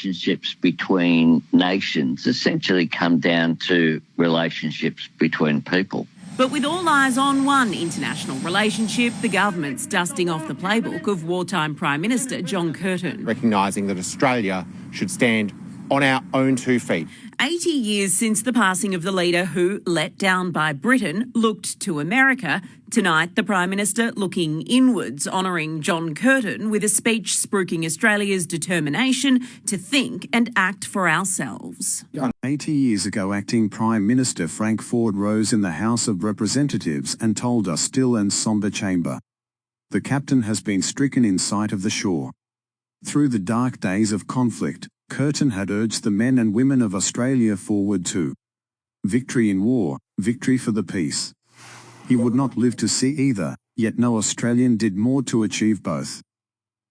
relationships between nations essentially come down to relationships between people. But with all eyes on one international relationship, the government's dusting off the playbook of wartime Prime Minister John Curtin. Recognising that Australia should stand on our own 2 feet. 80 years since the passing of the leader who, let down by Britain, looked to America. Tonight, the Prime Minister looking inwards, honouring John Curtin with a speech spruiking Australia's determination to think and act for ourselves. 80 years ago, Acting Prime Minister Frank Ford rose in the House of Representatives and told a still and sombre chamber, "The captain has been stricken in sight of the shore." Through the dark days of conflict, Curtin had urged the men and women of Australia forward to victory in war, victory for the peace. He would not live to see either, yet no Australian did more to achieve both.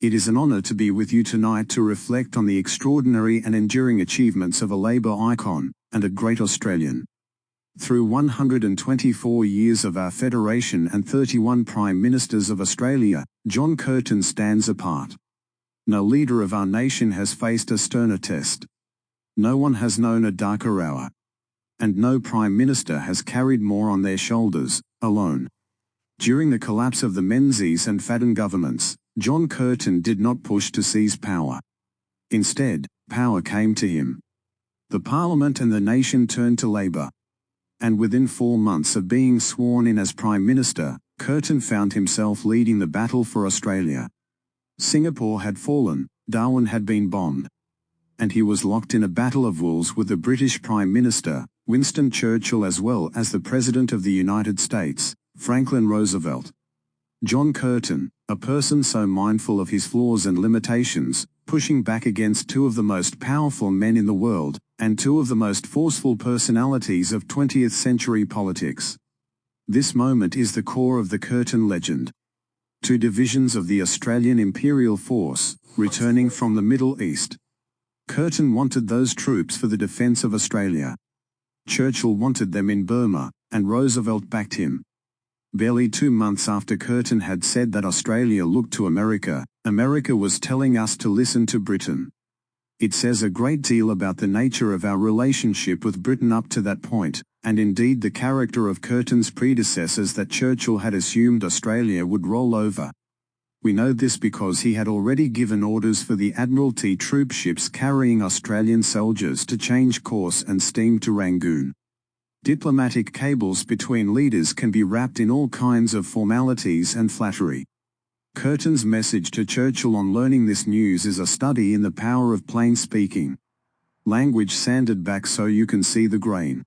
It is an honour to be with you tonight to reflect on the extraordinary and enduring achievements of a Labor icon and a great Australian. Through 124 years of our Federation and 31 Prime Ministers of Australia, John Curtin stands apart. No leader of our nation has faced a sterner test. No one has known a darker hour. And no Prime Minister has carried more on their shoulders, alone. During the collapse of the Menzies and Fadden governments, John Curtin did not push to seize power. Instead, power came to him. The Parliament and the nation turned to Labor. And within 4 months of being sworn in as Prime Minister, Curtin found himself leading the battle for Australia. Singapore had fallen, Darwin had been bombed. And he was locked in a battle of wills with the British Prime Minister, Winston Churchill, as well as the President of the United States, Franklin Roosevelt. John Curtin, a person so mindful of his flaws and limitations, pushing back against 2 of the most powerful men in the world, and 2 of the most forceful personalities of 20th century politics. This moment is the core of the Curtin legend. 2 divisions of the Australian Imperial Force, returning from the Middle East. Curtin wanted those troops for the defence of Australia. Churchill wanted them in Burma, and Roosevelt backed him. Barely 2 months after Curtin had said that Australia looked to America, America was telling us to listen to Britain. It says a great deal about the nature of our relationship with Britain up to that point, and indeed the character of Curtin's predecessors, that Churchill had assumed Australia would roll over. We know this because he had already given orders for the Admiralty troop ships carrying Australian soldiers to change course and steam to Rangoon. Diplomatic cables between leaders can be wrapped in all kinds of formalities and flattery. Curtin's message to Churchill on learning this news is a study in the power of plain speaking. Language sanded back so you can see the grain.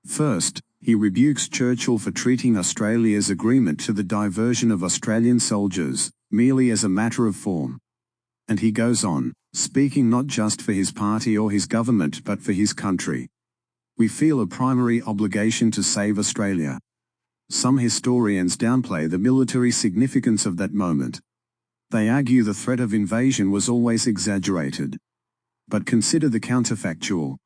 First, he rebukes Churchill for treating Australia's agreement to the diversion of Australian soldiers merely as a matter of form. And he goes on, speaking not just for his party or his government but for his country. We feel a primary obligation to save Australia. Some historians downplay the military significance of that moment. They argue the threat of invasion was always exaggerated. But consider the counterfactual.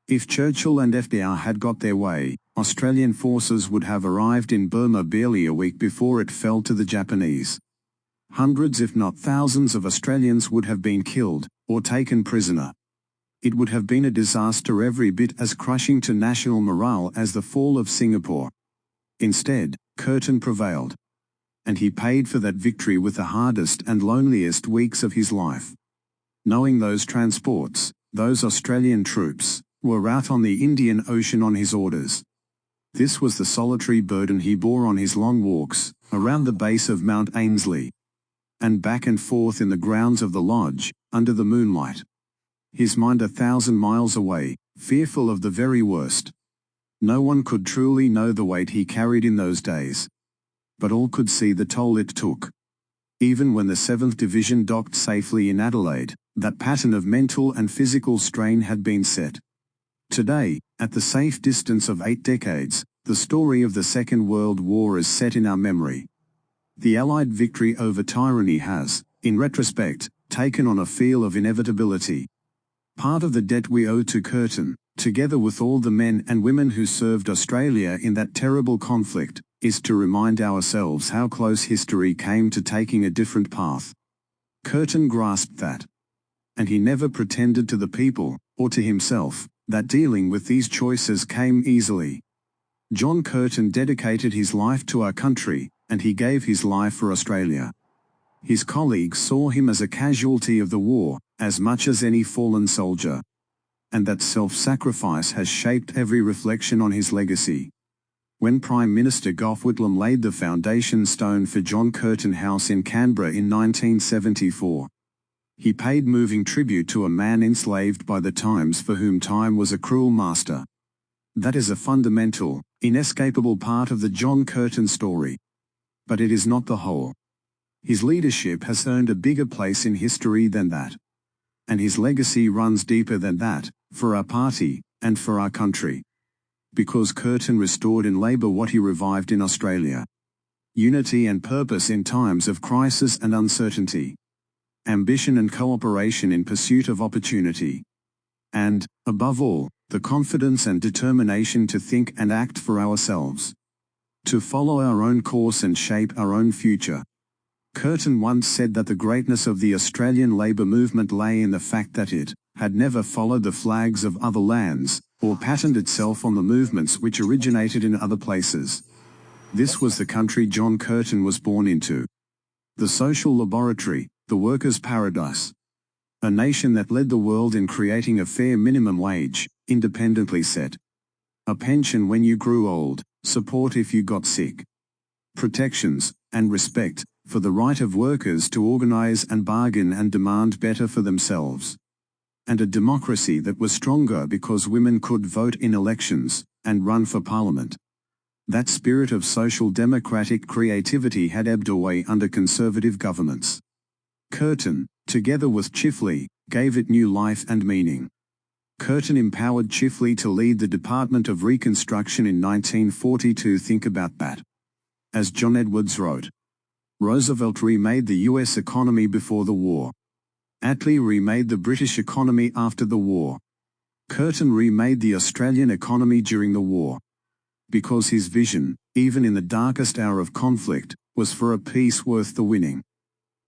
If Churchill and FDR had got their way, Australian forces would have arrived in Burma barely a week before it fell to the Japanese. Hundreds if not thousands of Australians would have been killed, or taken prisoner. It would have been a disaster every bit as crushing to national morale as the fall of Singapore. Instead, Curtin prevailed. And he paid for that victory with the hardest and loneliest weeks of his life. Knowing those transports, those Australian troops, were out on the Indian Ocean on his orders. This was the solitary burden he bore on his long walks, around the base of Mount Ainslie, and back and forth in the grounds of the lodge, under the moonlight. His mind 1,000 miles away, fearful of the very worst. No one could truly know the weight he carried in those days. But all could see the toll it took. Even when the 7th Division docked safely in Adelaide, that pattern of mental and physical strain had been set. Today, at the safe distance of 8 decades, the story of the Second World War is set in our memory. The Allied victory over tyranny has, in retrospect, taken on a feel of inevitability. Part of the debt we owe to Curtin, together with all the men and women who served Australia in that terrible conflict, is to remind ourselves how close history came to taking a different path. Curtin grasped that. and he never pretended to the people, or to himself, that dealing with these choices came easily. John Curtin dedicated his life to our country, and he gave his life for Australia. His colleagues saw him as a casualty of the war, as much as any fallen soldier. And that self-sacrifice has shaped every reflection on his legacy. When Prime Minister Gough Whitlam laid the foundation stone for John Curtin House in Canberra in 1974, he paid moving tribute to a man enslaved by the times for whom time was a cruel master. That is a fundamental, inescapable part of the John Curtin story. But it is not the whole. His leadership has earned a bigger place in history than that. And his legacy runs deeper than that, for our party, and for our country. Because Curtin restored in Labor what he revived in Australia. Unity and purpose in times of crisis and uncertainty. Ambition and cooperation in pursuit of opportunity. And, above all, the confidence and determination to think and act for ourselves. To follow our own course and shape our own future. Curtin once said that the greatness of the Australian labour movement lay in the fact that it had never followed the flags of other lands, or patterned itself on the movements which originated in other places. This was the country John Curtin was born into. The social laboratory, the workers' paradise. A nation that led the world in creating a fair minimum wage, independently set. A pension when you grew old, support if you got sick. Protections, and respect, for the right of workers to organise and bargain and demand better for themselves. And a democracy that was stronger because women could vote in elections, and run for parliament. That spirit of social democratic creativity had ebbed away under conservative governments. Curtin, together with Chifley, gave it new life and meaning. Curtin empowered Chifley to lead the Department of Reconstruction in 1942. Think about that. As John Edwards wrote, Roosevelt remade the US economy before the war. Attlee remade the British economy after the war. Curtin remade the Australian economy during the war. Because his vision, even in the darkest hour of conflict, was for a peace worth the winning.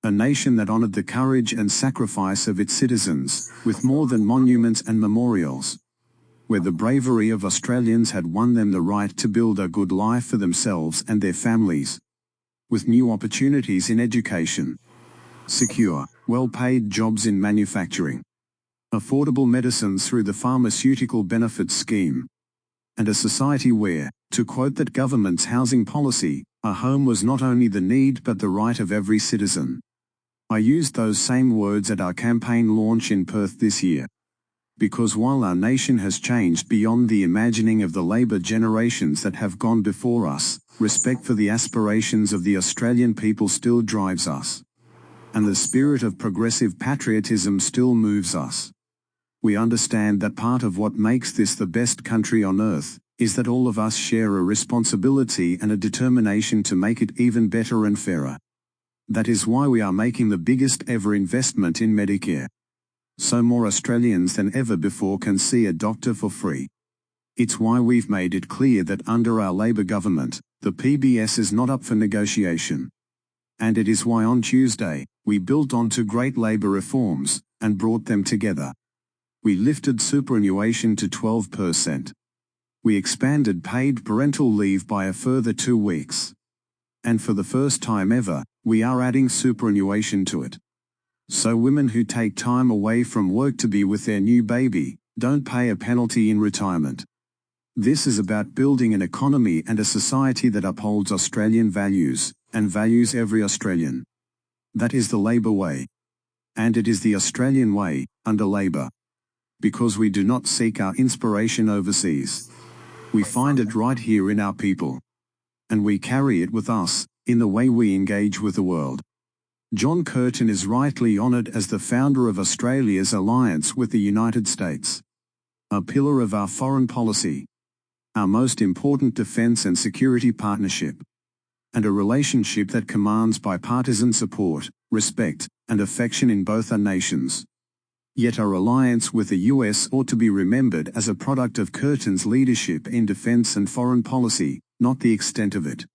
A nation that honoured the courage and sacrifice of its citizens, with more than monuments and memorials. Where the bravery of Australians had won them the right to build a good life for themselves and their families. With new opportunities in education. Secure, well-paid jobs in manufacturing. Affordable medicines through the Pharmaceutical Benefits Scheme. And a society where, to quote that government's housing policy, a home was not only the need but the right of every citizen. I used those same words at our campaign launch in Perth this year. Because while our nation has changed beyond the imagining of the Labor generations that have gone before us, respect for the aspirations of the Australian people still drives us. And the spirit of progressive patriotism still moves us. We understand that part of what makes this the best country on earth is that all of us share a responsibility and a determination to make it even better and fairer. That is why we are making the biggest ever investment in Medicare. So more Australians than ever before can see a doctor for free. It's why we've made it clear that under our Labor government, the PBS is not up for negotiation. And it is why on Tuesday, we built onto great Labor reforms, and brought them together. We lifted superannuation to 12%. We expanded paid parental leave by a further 2 weeks. And for the first time ever, we are adding superannuation to it. So women who take time away from work to be with their new baby, don't pay a penalty in retirement. This is about building an economy and a society that upholds Australian values, and values every Australian. That is the Labor way. And it is the Australian way, under Labor. Because we do not seek our inspiration overseas. We find it right here in our people. And we carry it with us, in the way we engage with the world. John Curtin is rightly honoured as the founder of Australia's alliance with the United States. A pillar of our foreign policy. Our most important defence and security partnership. And a relationship that commands bipartisan support, respect, and affection in both our nations. Yet our alliance with the US ought to be remembered as a product of Curtin's leadership in defence and foreign policy, not the extent of it.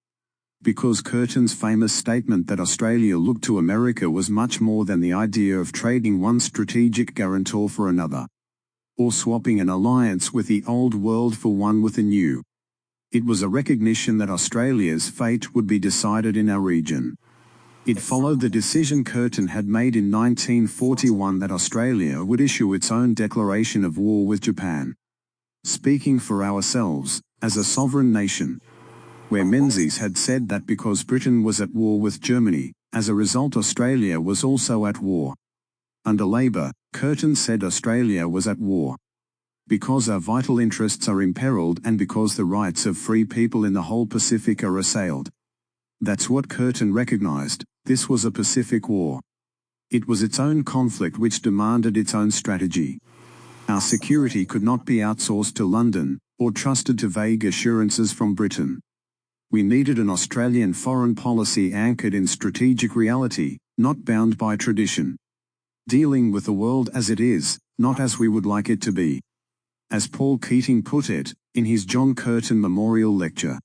Because Curtin's famous statement that Australia looked to America was much more than the idea of trading one strategic guarantor for another, or swapping an alliance with the old world for one with the new. It was a recognition that Australia's fate would be decided in our region. It followed the decision Curtin had made in 1941 that Australia would issue its own declaration of war with Japan, speaking for ourselves, as a sovereign nation. Where Menzies had said that because Britain was at war with Germany, as a result Australia was also at war. Under Labour, Curtin said Australia was at war because our vital interests are imperiled and because the rights of free people in the whole Pacific are assailed. That's what Curtin recognised. This was a Pacific War. It was its own conflict which demanded its own strategy. Our security could not be outsourced to London, or trusted to vague assurances from Britain. We needed an Australian foreign policy anchored in strategic reality, not bound by tradition. Dealing with the world as it is, not as we would like it to be. As Paul Keating put it, in his John Curtin Memorial Lecture,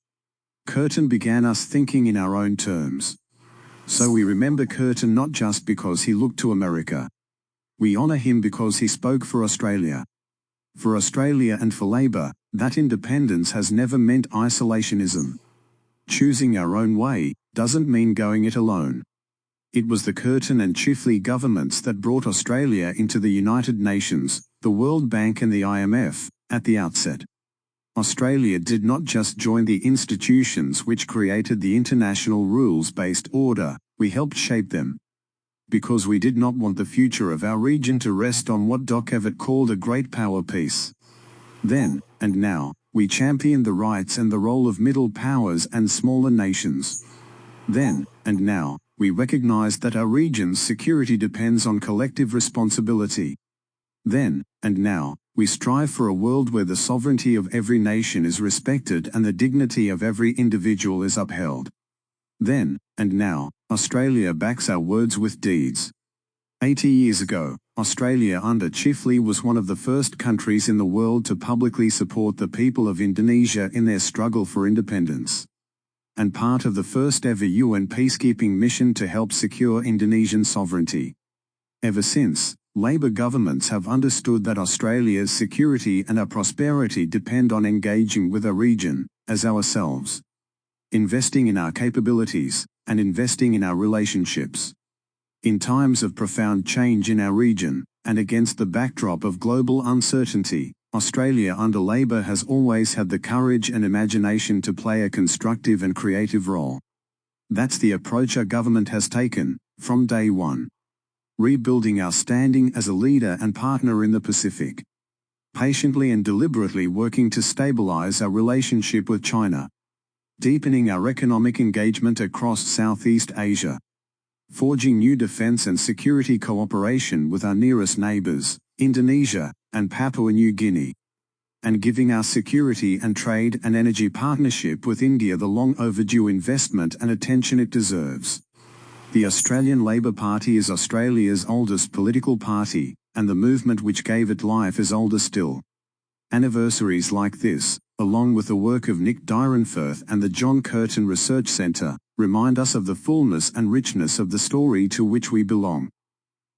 Curtin began us thinking in our own terms. So we remember Curtin not just because he looked to America. We honour him because he spoke for Australia. For Australia and for Labour, that independence has never meant isolationism. Choosing our own way doesn't mean going it alone. It was the Curtin and Chifley governments that brought Australia into the United Nations, the World Bank and the IMF, at the outset. Australia did not just join the institutions which created the international rules-based order, we helped shape them. Because we did not want the future of our region to rest on what Doc Evatt called a great power peace. Then, and now, we championed the rights and the role of middle powers and smaller nations. Then, and now, we recognized that our region's security depends on collective responsibility. Then, and now, we strive for a world where the sovereignty of every nation is respected and the dignity of every individual is upheld. Then, and now, Australia backs our words with deeds. 80 years ago, Australia under Chifley was one of the first countries in the world to publicly support the people of Indonesia in their struggle for independence, and part of the first ever UN peacekeeping mission to help secure Indonesian sovereignty. Ever since, Labour governments have understood that Australia's security and our prosperity depend on engaging with our region, as ourselves, investing in our capabilities, and investing in our relationships. In times of profound change in our region, and against the backdrop of global uncertainty, Australia under Labour has always had the courage and imagination to play a constructive and creative role. That's the approach our government has taken, from day one. Rebuilding our standing as a leader and partner in the Pacific. Patiently and deliberately working to stabilise our relationship with China. Deepening our economic engagement across Southeast Asia. Forging new defence and security cooperation with our nearest neighbours, Indonesia and Papua New Guinea. And giving our security and trade and energy partnership with India the long overdue investment and attention it deserves. The Australian Labor Party is Australia's oldest political party, and the movement which gave it life is older still. Anniversaries like this, along with the work of Nick Dyrenforth and the John Curtin Research Centre, remind us of the fullness and richness of the story to which we belong.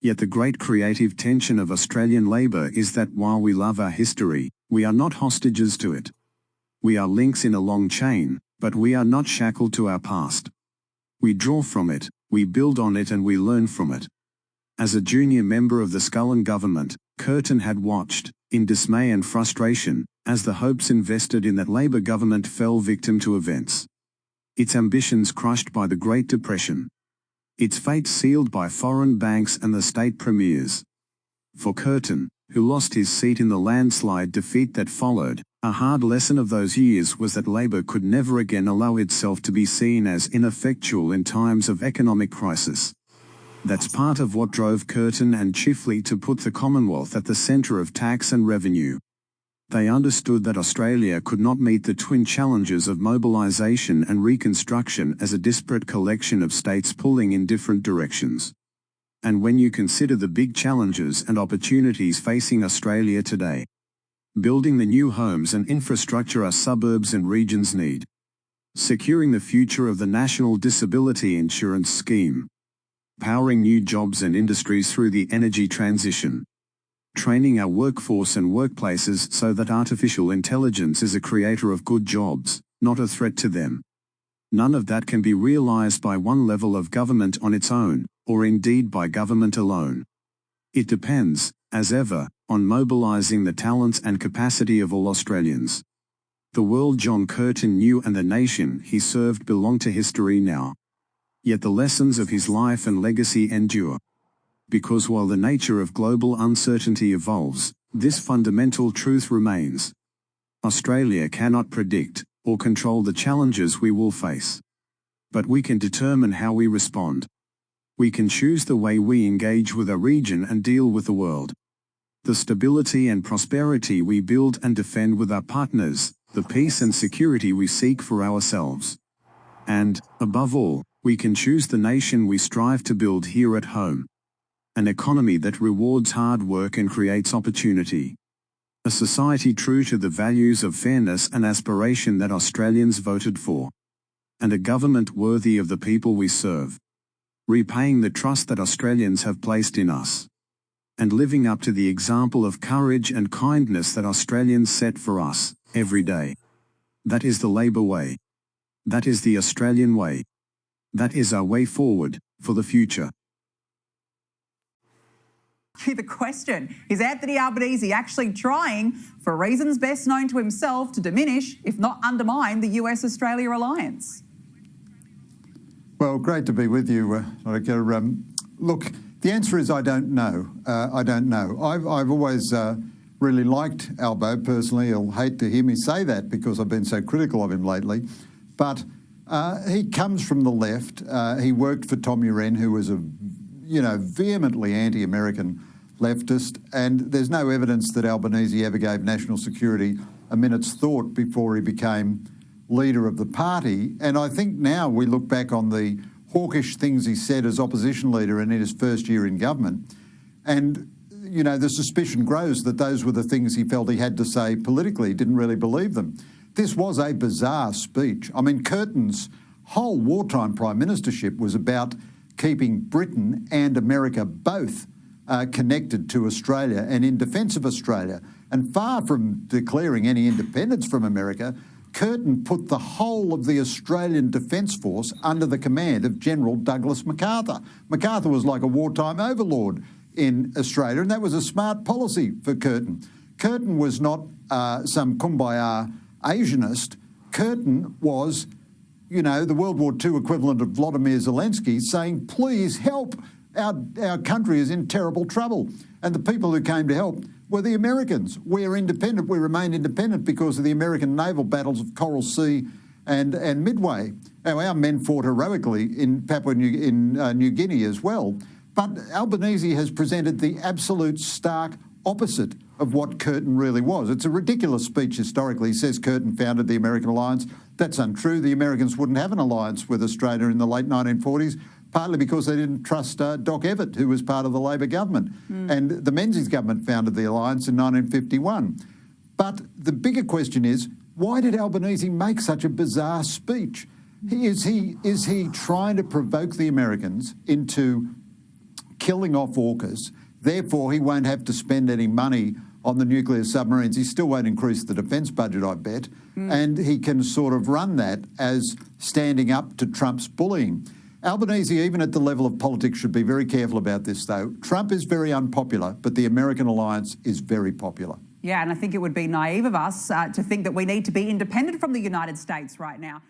Yet the great creative tension of Australian Labor is that while we love our history, we are not hostages to it. We are links in a long chain, but we are not shackled to our past. We draw from it, we build on it and we learn from it. As a junior member of the Scullin government, Curtin had watched, in dismay and frustration, as the hopes invested in that Labor government fell victim to events. Its ambitions crushed by the Great Depression. Its fate sealed by foreign banks and the state premiers. For Curtin, who lost his seat in the landslide defeat that followed, a hard lesson of those years was that Labor could never again allow itself to be seen as ineffectual in times of economic crisis. That's part of what drove Curtin and Chifley to put the Commonwealth at the centre of tax and revenue. They understood that Australia could not meet the twin challenges of mobilisation and reconstruction as a disparate collection of states pulling in different directions. And when you consider the big challenges and opportunities facing Australia today, building the new homes and infrastructure our suburbs and regions need, securing the future of the National Disability Insurance Scheme, powering new jobs and industries through the energy transition, training our workforce and workplaces so that artificial intelligence is a creator of good jobs, not a threat to them. None of that can be realized by one level of government on its own, or indeed by government alone. It depends, as ever, on mobilizing the talents and capacity of all Australians. The world John Curtin knew and the nation he served belong to history now. Yet the lessons of his life and legacy endure. Because while the nature of global uncertainty evolves, this fundamental truth remains. Australia cannot predict or control the challenges we will face. But we can determine how we respond. We can choose the way we engage with a region and deal with the world. The stability and prosperity we build and defend with our partners, the peace and security we seek for ourselves. And, above all, we can choose the nation we strive to build here at home. An economy that rewards hard work and creates opportunity. A society true to the values of fairness and aspiration that Australians voted for. And a government worthy of the people we serve. Repaying the trust that Australians have placed in us. And living up to the example of courage and kindness that Australians set for us, every day. That is the Labor way. That is the Australian way. That is our way forward, for the future. The question, is Anthony Albanese actually trying, for reasons best known to himself, to diminish, if not undermine, the US-Australia alliance? Well, great to be with you, Monica. Look, the answer is I don't know. I don't know. I've always really liked Albo personally. He'll hate to hear me say that because I've been so critical of him lately. But he comes from the left. He worked for Tom Uren, who was a vehemently anti-American leftist, and there's no evidence that Albanese ever gave national security a minute's thought before he became leader of the party. And I think now we look back on the hawkish things he said as opposition leader and in his first year in government, and the suspicion grows that those were the things he felt he had to say politically. He didn't really believe them. This was a bizarre speech. I mean, Curtin's whole wartime prime ministership was about keeping Britain and America both connected to Australia and in defence of Australia. And far from declaring any independence from America, Curtin put the whole of the Australian Defence Force under the command of General Douglas MacArthur. MacArthur was like a wartime overlord in Australia, and that was a smart policy for Curtin. Curtin was not some kumbaya Asianist. Curtin was the World War II equivalent of Vladimir Zelensky saying, please help, our country is in terrible trouble. And the people who came to help were the Americans. We're independent, we remain independent because of the American naval battles of Coral Sea and Midway. Now, our men fought heroically in Papua New Guinea as well. But Albanese has presented the absolute stark opposite of what Curtin really was. It's a ridiculous speech historically. He says Curtin founded the American alliance. That's untrue. The Americans wouldn't have an alliance with Australia in the late 1940s, partly because they didn't trust Doc Evatt, who was part of the Labor government. And the Menzies government founded the alliance in 1951. But the bigger question is, why did Albanese make such a bizarre speech? Is he trying to provoke the Americans into killing off AUKUS? Therefore, he won't have to spend any money on the nuclear submarines. He still won't increase the defence budget, I bet. And he can sort of run that as standing up to Trump's bullying. Albanese, even at the level of politics, should be very careful about this, though. Trump is very unpopular, but the American alliance is very popular. Yeah, and I think it would be naive of us to think that we need to be independent from the United States right now.